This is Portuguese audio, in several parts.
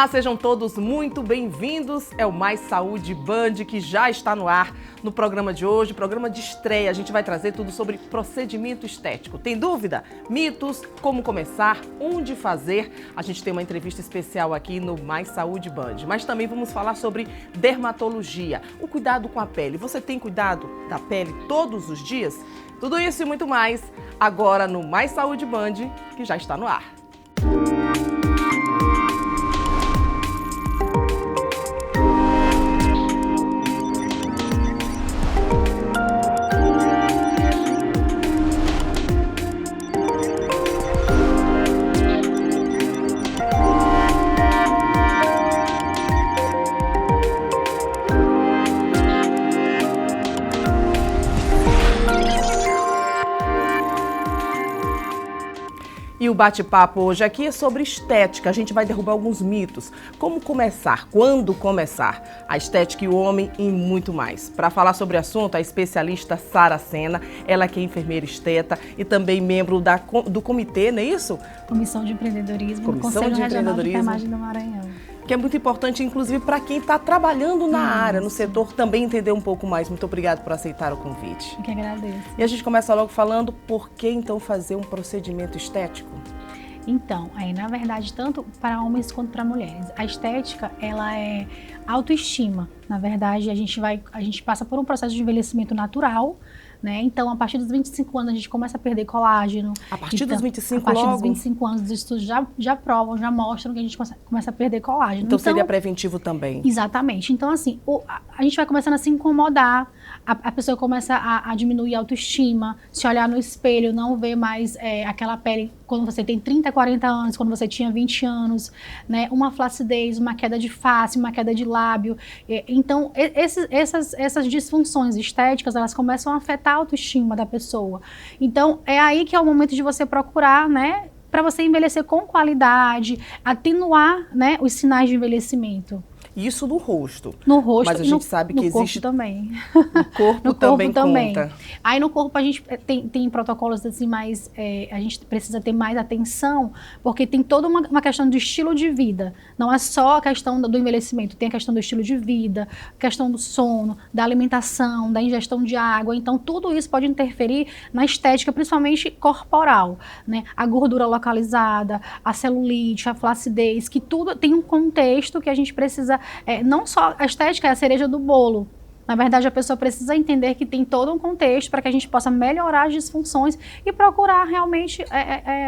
Olá, sejam todos muito bem-vindos. É o Mais Saúde Band que já está no ar. No programa de hoje, programa de estreia, a gente vai trazer tudo sobre procedimento estético. Tem dúvida? Mitos, como começar, onde fazer. A gente tem uma entrevista especial aqui no Mais Saúde Band. Mas também vamos falar sobre dermatologia, o cuidado com a pele. Você tem cuidado da pele todos os dias? Tudo isso e muito mais agora no Mais Saúde Band, que já está no ar. E o bate-papo hoje aqui é sobre estética. A gente vai derrubar alguns mitos. Como começar? Quando começar? A estética e o homem e muito mais. Para falar sobre o assunto, a especialista Sara Sena, ela que é enfermeira esteta e também membro do comitê, não é isso? Comissão de Empreendedorismo do Conselho Regional de Enfermagem do Maranhão. Que é muito importante, inclusive, para quem está trabalhando na área, no setor, também entender um pouco mais. Muito obrigada por aceitar o convite. Eu que agradeço. E a gente começa logo falando por que, então, fazer um procedimento estético? Então, na verdade, tanto para homens quanto para mulheres, a estética, ela é autoestima. Na verdade, a gente passa por um processo de envelhecimento natural, né? Então, a partir dos 25 anos, a gente começa a perder colágeno. A partir dos 25 A partir logo? dos 25 anos, os estudos já provam, já mostram que a gente começa a perder colágeno. Então, seria preventivo também? Exatamente. Então, assim, a gente vai começando a se incomodar, a pessoa começa a diminuir a autoestima, se olhar no espelho, não ver mais aquela pele quando você tem 30, 40 anos, quando você tinha 20 anos, né? Uma flacidez, uma queda de face, uma queda de lábio. Então, essas disfunções estéticas, elas começam a afetar a autoestima da pessoa. Então, é aí que é o momento de você procurar, né? Para você envelhecer com qualidade, atenuar, né, os sinais de envelhecimento. Isso no rosto. No rosto. Mas a gente sabe que existe... No corpo também. No corpo também conta. Aí no corpo a gente tem protocolos assim, mas a gente precisa ter mais atenção, porque tem toda uma questão do estilo de vida. Não é só a questão do envelhecimento, tem a questão do estilo de vida, a questão do sono, da alimentação, da ingestão de água. Então tudo isso pode interferir na estética, principalmente corporal, né? A gordura localizada, a celulite, a flacidez, que tudo tem um contexto que a gente precisa. Não só a estética é a cereja do bolo. Na verdade, a pessoa precisa entender que tem todo um contexto para que a gente possa melhorar as disfunções e procurar realmente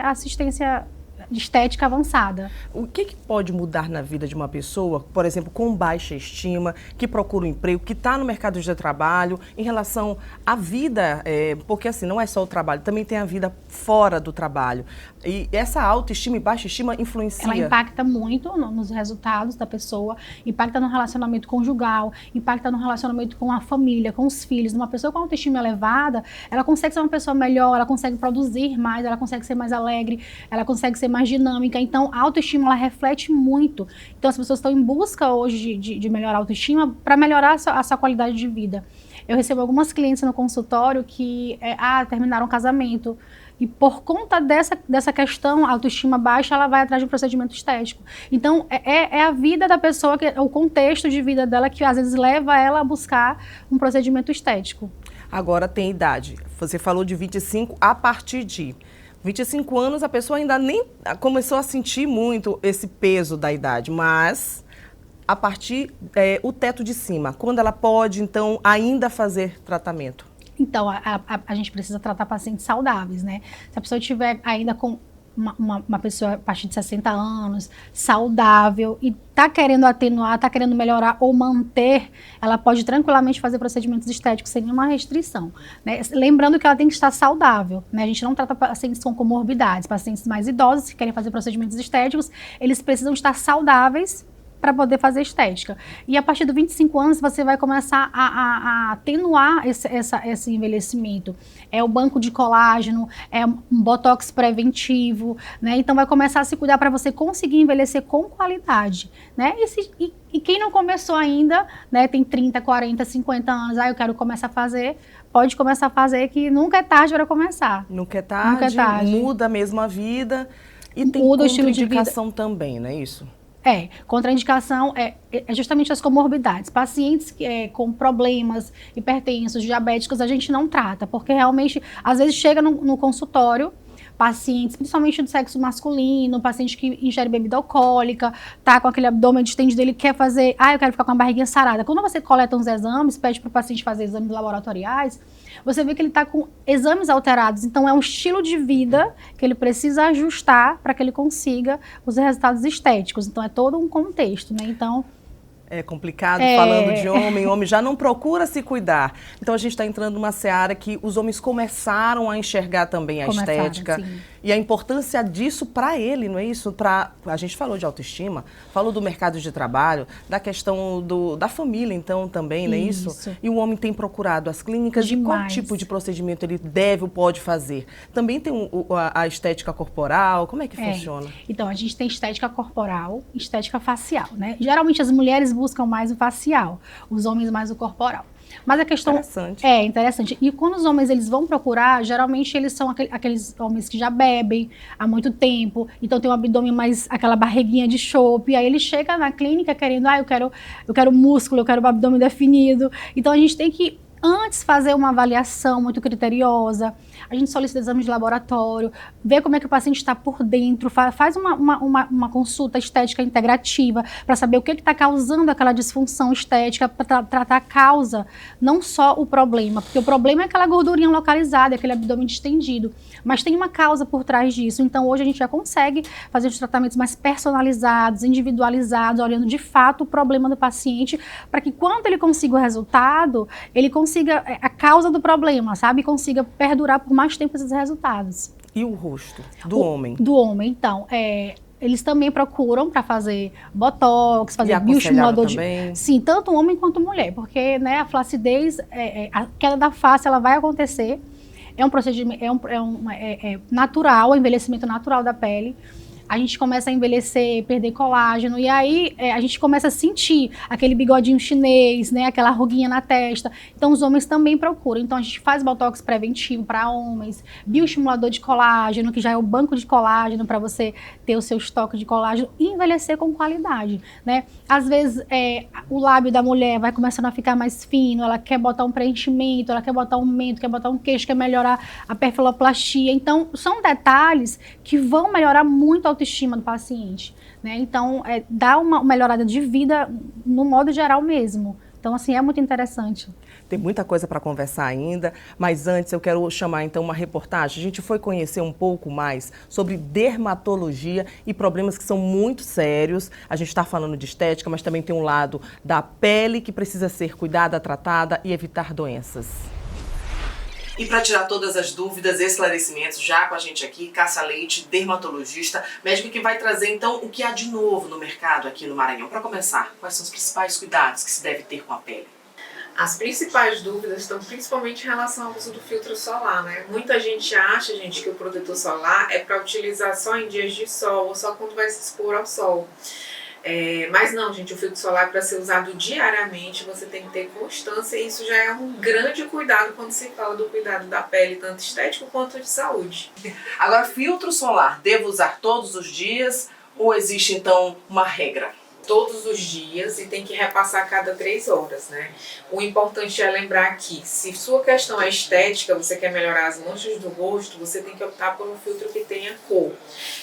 assistência estética avançada. O que pode mudar na vida de uma pessoa, por exemplo, com baixa estima, que procura um emprego, que está no mercado de trabalho, em relação à vida, porque assim, não é só o trabalho, também tem a vida fora do trabalho. E essa autoestima e baixa estima influencia? Ela impacta muito nos resultados da pessoa, impacta no relacionamento conjugal, impacta no relacionamento com a família, com os filhos. Uma pessoa com autoestima elevada, ela consegue ser uma pessoa melhor, ela consegue produzir mais, ela consegue ser mais alegre, ela consegue ser mais dinâmica. Então, a autoestima, ela reflete muito. Então, as pessoas estão em busca hoje de melhorar a autoestima para melhorar a sua qualidade de vida. Eu recebo algumas clientes no consultório que terminaram o casamento e por conta dessa questão, a autoestima baixa, ela vai atrás de um procedimento estético. Então, é a vida da pessoa, o contexto de vida dela que às vezes leva ela a buscar um procedimento estético. Agora tem idade. Você falou de 25 a partir de 25 anos, a pessoa ainda nem começou a sentir muito esse peso da idade, mas a partir o teto de cima, quando ela pode, então, ainda fazer tratamento? Então, a gente precisa tratar pacientes saudáveis, né? Se a pessoa tiver ainda com uma pessoa a partir de 60 anos, saudável, e está querendo atenuar, está querendo melhorar ou manter, ela pode tranquilamente fazer procedimentos estéticos sem nenhuma restrição, né? Lembrando que ela tem que estar saudável, né? A gente não trata pacientes com comorbidades, pacientes mais idosos que querem fazer procedimentos estéticos, eles precisam estar saudáveis para poder fazer estética. E a partir dos 25 anos você vai começar a atenuar esse envelhecimento. É o banco de colágeno, é um botox preventivo, né? Então vai começar a se cuidar para você conseguir envelhecer com qualidade, né? E quem não começou ainda, né, tem 30, 40, 50 anos, eu quero começar a fazer, pode começar a fazer, que nunca é tarde para começar. Nunca é tarde, muda mesmo a vida e tem muda o estilo de contraindicação também, não é isso? Contraindicação é justamente as comorbidades. Pacientes com problemas hipertensos, diabéticos, a gente não trata, porque realmente, às vezes, chega no consultório, pacientes, principalmente do sexo masculino, paciente que ingere bebida alcoólica, tá com aquele abdômen distendido, ele quer fazer, eu quero ficar com a barriguinha sarada. Quando você coleta uns exames, pede para o paciente fazer exames laboratoriais, você vê que ele está com exames alterados. Então, é um estilo de vida que ele precisa ajustar para que ele consiga os resultados estéticos. Então, é todo um contexto, né? Então... É complicado falando de homem, o homem já não procura se cuidar. Então a gente está entrando numa seara que os homens começaram a enxergar também a estética. Sim. E a importância disso para ele, não é isso? A gente falou de autoestima, falou do mercado de trabalho, da questão da família, então, também, não é isso? E o homem tem procurado as clínicas de qual tipo de procedimento ele deve ou pode fazer. Também tem a estética corporal, como é que funciona? Então, a gente tem estética corporal, estética facial, né? Geralmente as mulheres buscam mais o facial, os homens mais o corporal. Mas a questão interessante. E quando os homens eles vão procurar, geralmente eles são aqueles homens que já bebem há muito tempo, então tem um abdômen mais, aquela barriguinha de chope, aí ele chega na clínica querendo, eu quero músculo, eu quero o abdômen definido. Então a gente tem que antes fazer uma avaliação muito criteriosa, a gente solicita exames de laboratório, ver como é que o paciente está por dentro, faz uma consulta estética integrativa para saber o que está causando aquela disfunção estética, para tratar a causa, não só o problema, porque o problema é aquela gordurinha localizada, aquele abdômen distendido, mas tem uma causa por trás disso. Então hoje a gente já consegue fazer os tratamentos mais personalizados, individualizados, olhando de fato o problema do paciente, para que quando ele consiga o resultado, ele consiga a causa do problema, sabe? E consiga perdurar por mais tempo esses resultados. E o rosto do homem? Do homem, então, eles também procuram para fazer botox, fazer bioestimulador de... Sim, tanto homem quanto mulher, porque, né, a flacidez, a queda da face, ela vai acontecer. É um procedimento, natural, o envelhecimento natural da pele. A gente começa a envelhecer, perder colágeno, e aí a gente começa a sentir aquele bigodinho chinês, né, aquela ruguinha na testa. Então os homens também procuram. Então a gente faz botox preventivo para homens, bioestimulador de colágeno, que já é o banco de colágeno para você ter o seu estoque de colágeno e envelhecer com qualidade, né? Às vezes o lábio da mulher vai começando a ficar mais fino, ela quer botar um preenchimento, ela quer botar um aumento, quer botar um queixo, quer melhorar a perfiloplastia. Então são detalhes que vão melhorar muito a autoestima do paciente, né? Então, dá uma melhorada de vida no modo geral mesmo. Então, assim, é muito interessante. Tem muita coisa para conversar ainda, mas antes eu quero chamar então uma reportagem. A gente foi conhecer um pouco mais sobre dermatologia e problemas que são muito sérios. A gente está falando de estética, mas também tem um lado da pele que precisa ser cuidada, tratada e evitar doenças. E para tirar todas as dúvidas e esclarecimentos, já com a gente aqui, Cássia Leite, dermatologista, médica que vai trazer então o que há de novo no mercado aqui no Maranhão. Para começar, quais são os principais cuidados que se deve ter com a pele? As principais dúvidas estão principalmente em relação ao uso do filtro solar, né? Muita gente acha, gente, que o protetor solar é para utilizar só em dias de sol ou só quando vai se expor ao sol. Mas não, gente, o filtro solar é para ser usado diariamente, você tem que ter constância e isso já é um grande cuidado quando se fala do cuidado da pele, tanto estético quanto de saúde. Agora, filtro solar, devo usar todos os dias ou existe então uma regra? Todos os dias e tem que repassar a cada 3 horas, né? O importante é lembrar que se sua questão é estética, você quer melhorar as manchas do rosto, você tem que optar por um filtro que tenha cor.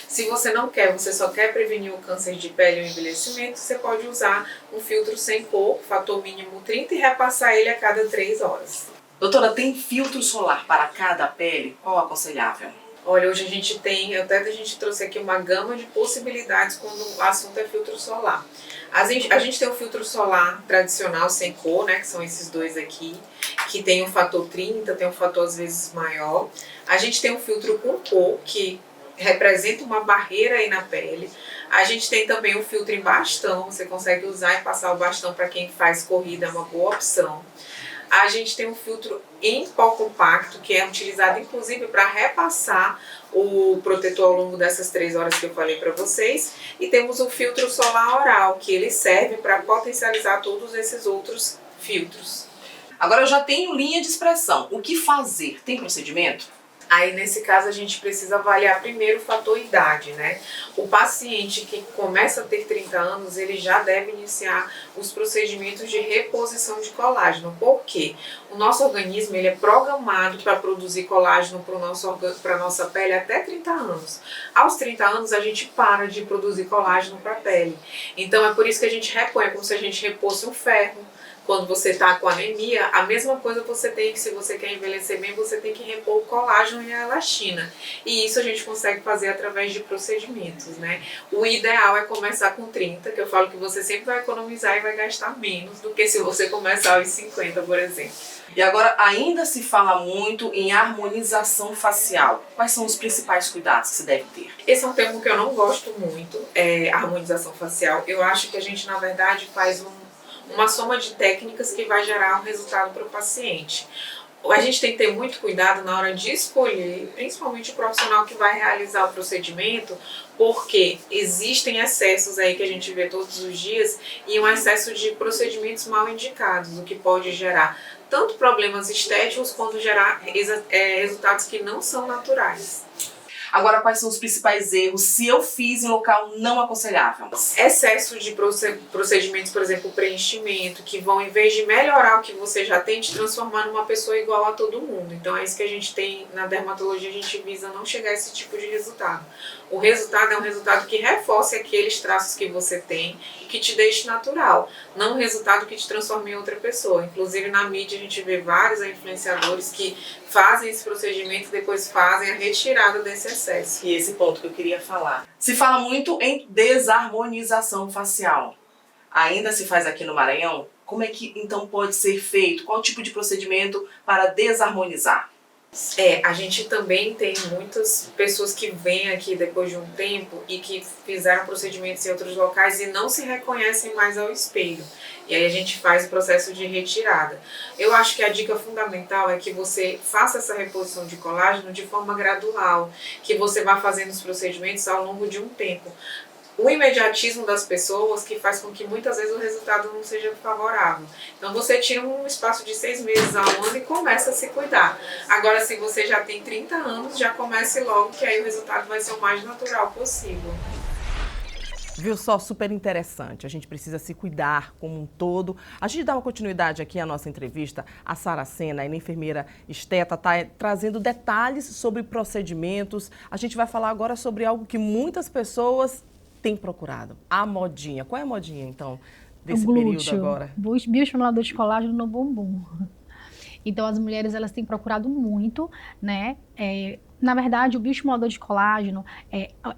Se você não quer, você só quer prevenir o câncer de pele e o envelhecimento, você pode usar um filtro sem cor, fator mínimo 30 e repassar ele a cada 3 horas. Doutora, tem filtro solar para cada pele? Qual é aconselhável? Olha, hoje a gente trouxe aqui uma gama de possibilidades quando o assunto é filtro solar. A gente tem o filtro solar tradicional sem cor, né, que são esses dois aqui, que tem um fator 30, tem um fator às vezes maior. A gente tem um filtro com cor, que representa uma barreira aí na pele. A gente tem também o filtro em bastão, você consegue usar e passar o bastão para quem faz corrida, é uma boa opção. A gente tem um filtro em pó compacto, que é utilizado inclusive para repassar o protetor ao longo dessas 3 horas que eu falei para vocês. E temos o filtro solar oral, que ele serve para potencializar todos esses outros filtros. Agora eu já tenho linha de expressão. O que fazer? Tem procedimento? Aí, nesse caso, a gente precisa avaliar primeiro o fator idade, né? O paciente que começa a ter 30 anos, ele já deve iniciar os procedimentos de reposição de colágeno. Por quê? O nosso organismo, ele é programado para produzir colágeno para a nossa pele até 30 anos. Aos 30 anos, a gente para de produzir colágeno para a pele. Então, é por isso que a gente repõe, é como se a gente repousse um ferro. Quando você está com anemia, a mesma coisa você tem que, se você quer envelhecer bem, você tem que repor o colágeno e a elastina. E isso a gente consegue fazer através de procedimentos, né? O ideal é começar com 30, que eu falo que você sempre vai economizar e vai gastar menos do que se você começar aos 50, por exemplo. E agora, ainda se fala muito em harmonização facial. Quais são os principais cuidados que se deve ter? Esse é um termo que eu não gosto muito, harmonização facial. Eu acho que a gente, na verdade, faz uma soma de técnicas que vai gerar um resultado para o paciente. A gente tem que ter muito cuidado na hora de escolher, principalmente o profissional que vai realizar o procedimento, porque existem excessos aí que a gente vê todos os dias e um excesso de procedimentos mal indicados, o que pode gerar tanto problemas estéticos quanto gerar resultados que não são naturais. Agora, quais são os principais erros se eu fiz em local não aconselhável? Excesso de procedimentos, por exemplo, preenchimento, que vão, em vez de melhorar o que você já tem, te transformar numa pessoa igual a todo mundo. Então é isso que a gente tem na dermatologia, a gente visa não chegar a esse tipo de resultado. O resultado é um resultado que reforce aqueles traços que você tem e que te deixe natural, não um resultado que te transforme em outra pessoa. Inclusive na mídia a gente vê vários influenciadores que fazem esse procedimento e depois fazem a retirada desse excesso. E esse ponto que eu queria falar. Se fala muito em desarmonização facial. Ainda se faz aqui no Maranhão? Como é que então pode ser feito? Qual tipo de procedimento para desarmonizar? A gente também tem muitas pessoas que vêm aqui depois de um tempo e que fizeram procedimentos em outros locais e não se reconhecem mais ao espelho. E aí a gente faz o processo de retirada. Eu acho que a dica fundamental é que você faça essa reposição de colágeno de forma gradual, que você vá fazendo os procedimentos ao longo de um tempo. O imediatismo das pessoas que faz com que muitas vezes o resultado não seja favorável. Então você tira um espaço de 6 meses a um ano e começa a se cuidar. Agora, se você já tem 30 anos, já comece logo, que aí o resultado vai ser o mais natural possível. Viu só? Super interessante. A gente precisa se cuidar como um todo. A gente dá uma continuidade aqui à nossa entrevista. A Sara Sena, ela é enfermeira esteta, está trazendo detalhes sobre procedimentos. A gente vai falar agora sobre algo que muitas pessoas têm procurado. A modinha. Qual é a modinha, então, desse período agora? Bioestimulador de colágeno no bumbum. Então, as mulheres, elas têm procurado muito, né? Na verdade, o bioestimulador de colágeno,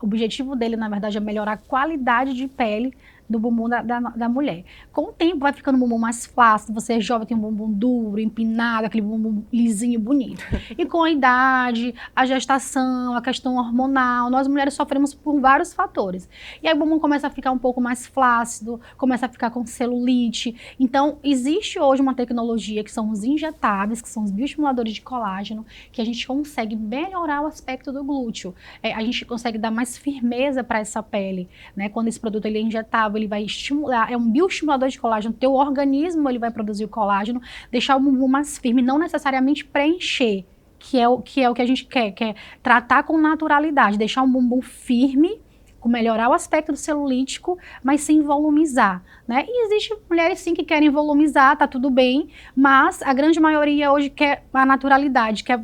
o objetivo dele, na verdade, é melhorar a qualidade de pele do bumbum da mulher. Com o tempo, vai ficando um bumbum mais flácido, você é jovem, tem um bumbum duro, empinado, aquele bumbum lisinho, bonito. E com a idade, a gestação, a questão hormonal, nós mulheres sofremos por vários fatores. E aí o bumbum começa a ficar um pouco mais flácido, começa a ficar com celulite. Então, existe hoje uma tecnologia que são os injetáveis, que são os bioestimuladores de colágeno, que a gente consegue melhorar o aspecto do glúteo. A gente consegue dar mais firmeza para essa pele, né? Quando esse produto ele é injetável, ele vai estimular, é um bioestimulador de colágeno, teu organismo ele vai produzir o colágeno, deixar o bumbum mais firme, não necessariamente preencher, que é o que a gente quer, que é tratar com naturalidade, deixar um bumbum firme, melhorar o aspecto celulítico, mas sem volumizar, né? E existem mulheres sim que querem volumizar, tá tudo bem, mas a grande maioria hoje quer a naturalidade, quer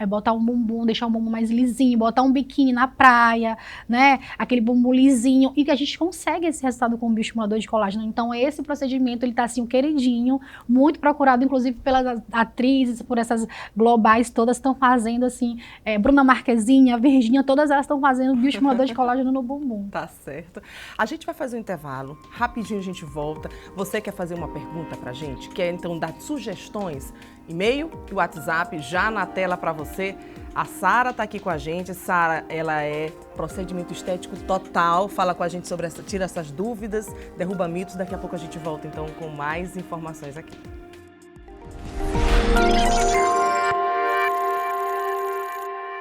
botar um bumbum, deixar um bumbum mais lisinho, botar um biquíni na praia, né? Aquele bumbum lisinho, e que a gente consegue esse resultado com o bioestimulador de colágeno. Então esse procedimento, ele tá assim, o queridinho, muito procurado, inclusive pelas atrizes, por essas globais, todas estão fazendo assim, Bruna Marquezine, a Virgínia, todas elas estão fazendo bioestimulador de colágeno no bumbum. Tá certo. A gente vai fazer um intervalo, rapidinho a gente volta. Você quer fazer uma pergunta pra gente? Quer então dar sugestões? E-mail e WhatsApp já na tela para você. A Sara tá aqui com a gente. Sara, ela é procedimento estético total. Fala com a gente sobre tira essas dúvidas, derruba mitos. Daqui a pouco a gente volta então com mais informações aqui.